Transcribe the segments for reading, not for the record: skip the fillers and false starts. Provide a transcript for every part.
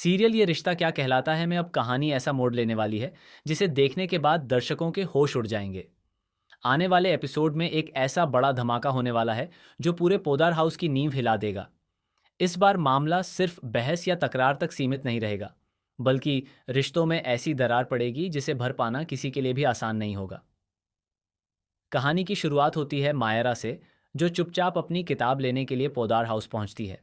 Serial ये रिश्ता क्या कहलाता है में अब कहानी ऐसा मोड़ लेने वाली है जिसे देखने के बाद दर्शकों के होश उड़ जाएंगे। आने वाले एपिसोड में एक ऐसा बड़ा धमाका होने वाला है जो पूरे पोदार हाउस की नींव हिला देगा। इस बार मामला सिर्फ बहस या तकरार तक सीमित नहीं रहेगा, बल्कि रिश्तों में ऐसी दरार पड़ेगी जिसे भर पाना किसी के लिए भी आसान नहीं होगा। कहानी की शुरुआत होती है मायरा से, जो चुपचाप अपनी किताब लेने के लिए पोदार हाउस पहुंचती है।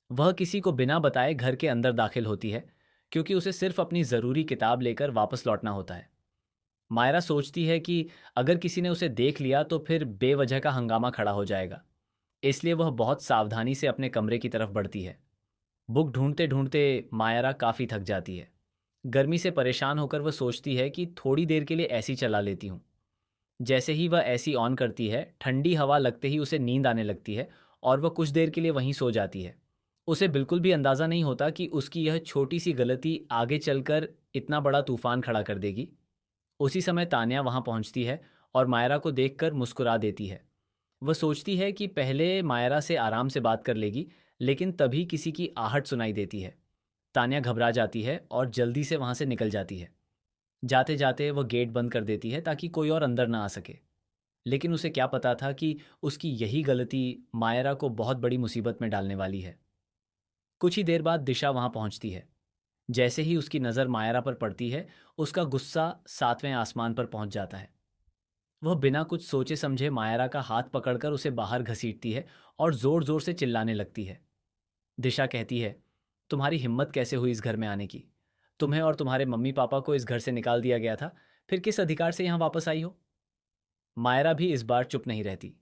वह किसी को बिना बताए घर के अंदर दाखिल होती है, क्योंकि उसे सिर्फ अपनी ज़रूरी किताब लेकर वापस लौटना होता है। मायरा सोचती है कि अगर किसी ने उसे देख लिया तो फिर बेवजह का हंगामा खड़ा हो जाएगा, इसलिए वह बहुत सावधानी से अपने कमरे की तरफ बढ़ती है। बुक ढूंढते ढूंढते मायरा काफ़ी थक जाती है। गर्मी से परेशान होकर वह सोचती है कि थोड़ी देर के लिए ऐसी चला लेती हूँ। जैसे ही वह ऐसी ऑन करती है, ठंडी हवा लगते ही उसे नींद आने लगती है और वह कुछ देर के लिए वहीं सो जाती है। उसे बिल्कुल भी अंदाज़ा नहीं होता कि उसकी यह छोटी सी गलती आगे चलकर इतना बड़ा तूफान खड़ा कर देगी। उसी समय तान्या वहां पहुंचती है और मायरा को देखकर मुस्कुरा देती है। वह सोचती है कि पहले मायरा से आराम से बात कर लेगी, लेकिन तभी किसी की आहट सुनाई देती है। तान्या घबरा जाती है और जल्दी से वहां से निकल जाती है। जाते जाते वह गेट बंद कर देती है ताकि कोई और अंदर ना आ सके। लेकिन उसे क्या पता था कि उसकी यही गलती मायरा को बहुत बड़ी मुसीबत में डालने वाली है। कुछ ही देर बाद दिशा वहां पहुंचती है। जैसे ही उसकी नज़र मायरा पर पड़ती है, उसका गुस्सा सातवें आसमान पर पहुंच जाता है। वह बिना कुछ सोचे समझे मायरा का हाथ पकड़कर उसे बाहर घसीटती है और जोर जोर से चिल्लाने लगती है। दिशा कहती है, तुम्हारी हिम्मत कैसे हुई इस घर में आने की? तुम्हें और तुम्हारे मम्मी पापा को इस घर से निकाल दिया गया था, फिर किस अधिकार से यहाँ वापस आई हो? मायरा भी इस बार चुप नहीं रहती।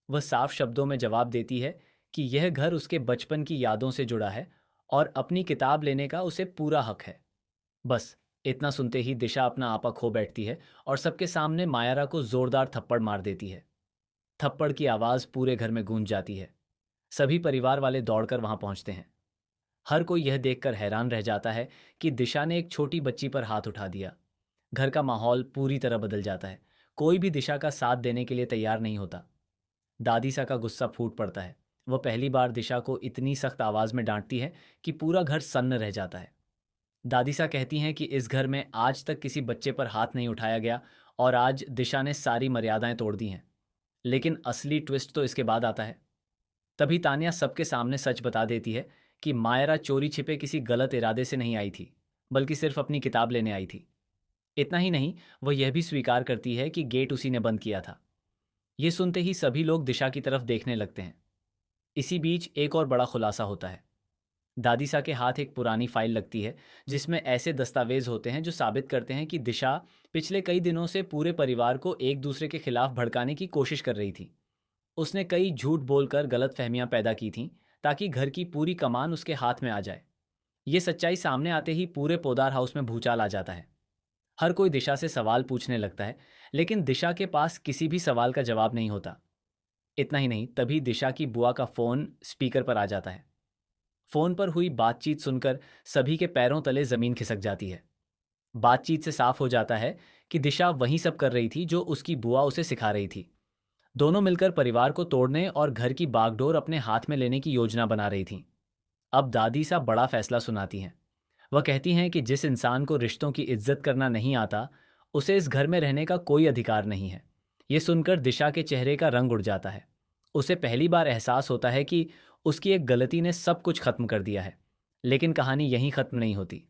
वह साफ शब्दों में जवाब देती है कि यह घर उसके बचपन की यादों से जुड़ा है और अपनी किताब लेने का उसे पूरा हक है। बस इतना सुनते ही दिशा अपना आपा खो बैठती है और सबके सामने मायरा को जोरदार थप्पड़ मार देती है। थप्पड़ की आवाज़ पूरे घर में गूंज जाती है। सभी परिवार वाले दौड़कर वहां पहुंचते हैं। हर कोई यह देखकर हैरान रह जाता है कि दिशा ने एक छोटी बच्ची पर हाथ उठा दिया। घर का माहौल पूरी तरह बदल जाता है। कोई भी दिशा का साथ देने के लिए तैयार नहीं होता। दादी सा का गुस्सा फूट पड़ता है। वह पहली बार दिशा को इतनी सख्त आवाज में डांटती है कि पूरा घर सन्न रह जाता है। दादी सा कहती हैं कि इस घर में आज तक किसी बच्चे पर हाथ नहीं उठाया गया और आज दिशा ने सारी मर्यादाएं तोड़ दी हैं। लेकिन असली ट्विस्ट तो इसके बाद आता है। तभी तान्या सबके सामने सच बता देती है कि मायरा चोरी छिपे किसी गलत इरादे से नहीं आई थी, बल्कि सिर्फ अपनी किताब लेने आई थी। इतना ही नहीं, वह यह भी स्वीकार करती है कि गेट उसी ने बंद किया था। ये सुनते ही सभी लोग दिशा की तरफ देखने लगते हैं। इसी बीच एक और बड़ा खुलासा होता है। दादीसा के हाथ एक पुरानी फाइल लगती है जिसमें ऐसे दस्तावेज होते हैं जो साबित करते हैं कि दिशा पिछले कई दिनों से पूरे परिवार को एक दूसरे के खिलाफ भड़काने की कोशिश कर रही थी। उसने कई झूठ बोलकर गलतफहमियां पैदा की थीं ताकि घर की पूरी कमान उसके हाथ में आ जाए। ये सच्चाई सामने आते ही पूरे पोदार हाउस में भूचाल आ जाता है। हर कोई दिशा से सवाल पूछने लगता है, लेकिन दिशा के पास किसी भी सवाल का जवाब नहीं होता। इतना ही नहीं, तभी दिशा की बुआ का फोन स्पीकर पर आ जाता है। फोन पर हुई बातचीत सुनकर सभी के पैरों तले जमीन खिसक जाती है। बातचीत से साफ हो जाता है कि दिशा वही सब कर रही थी जो उसकी बुआ उसे सिखा रही थी। दोनों मिलकर परिवार को तोड़ने और घर की बागडोर अपने हाथ में लेने की योजना बना रही थीं। अब दादी सा बड़ा फैसला सुनाती हैं। वह कहती हैं कि जिस इंसान को रिश्तों की इज्जत करना नहीं आता, उसे इस घर में रहने का कोई अधिकार नहीं है। ये सुनकर दिशा के चेहरे का रंग उड़ जाता है। उसे पहली बार एहसास होता है कि उसकी एक गलती ने सब कुछ खत्म कर दिया है। लेकिन कहानी यहीं खत्म नहीं होती।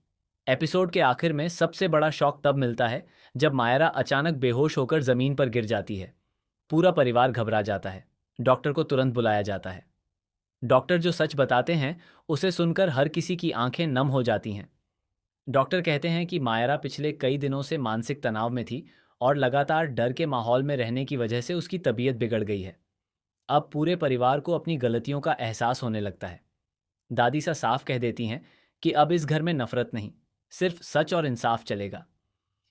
एपिसोड के आखिर में सबसे बड़ा शॉक तब मिलता है जब मायरा अचानक बेहोश होकर जमीन पर गिर जाती है। पूरा परिवार घबरा जाता है। डॉक्टर को तुरंत बुलाया जाता है। डॉक्टर जो सच बताते हैं उसे सुनकर हर किसी की आंखें नम हो जाती हैं। डॉक्टर कहते हैं कि मायरा पिछले कई दिनों से मानसिक तनाव में थी और लगातार डर के माहौल में रहने की वजह से उसकी तबीयत बिगड़ गई है। अब पूरे परिवार को अपनी गलतियों का एहसास होने लगता है। दादी सा साफ कह देती हैं कि अब इस घर में नफरत नहीं, सिर्फ सच और इंसाफ चलेगा।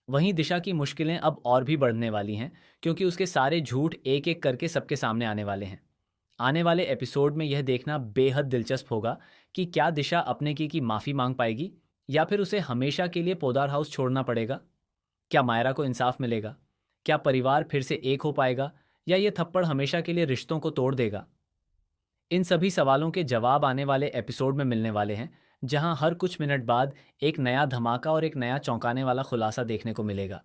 वहीं दिशा की मुश्किलें अब और भी बढ़ने वाली हैं, क्योंकि उसके सारे झूठ एक एक करके सबके सामने आने वाले हैं। आने वाले एपिसोड में यह देखना बेहद दिलचस्प होगा कि क्या दिशा अपने की माफ़ी मांग पाएगी या फिर उसे हमेशा के लिए पोदार हाउस छोड़ना पड़ेगा। क्या मायरा को इंसाफ मिलेगा? क्या परिवार फिर से एक हो पाएगा या ये थप्पड़ हमेशा के लिए रिश्तों को तोड़ देगा? इन सभी सवालों के जवाब आने वाले एपिसोड में मिलने वाले हैं। जहां हर कुछ मिनट बाद एक नया धमाका और एक नया चौंकाने वाला खुलासा देखने को मिलेगा।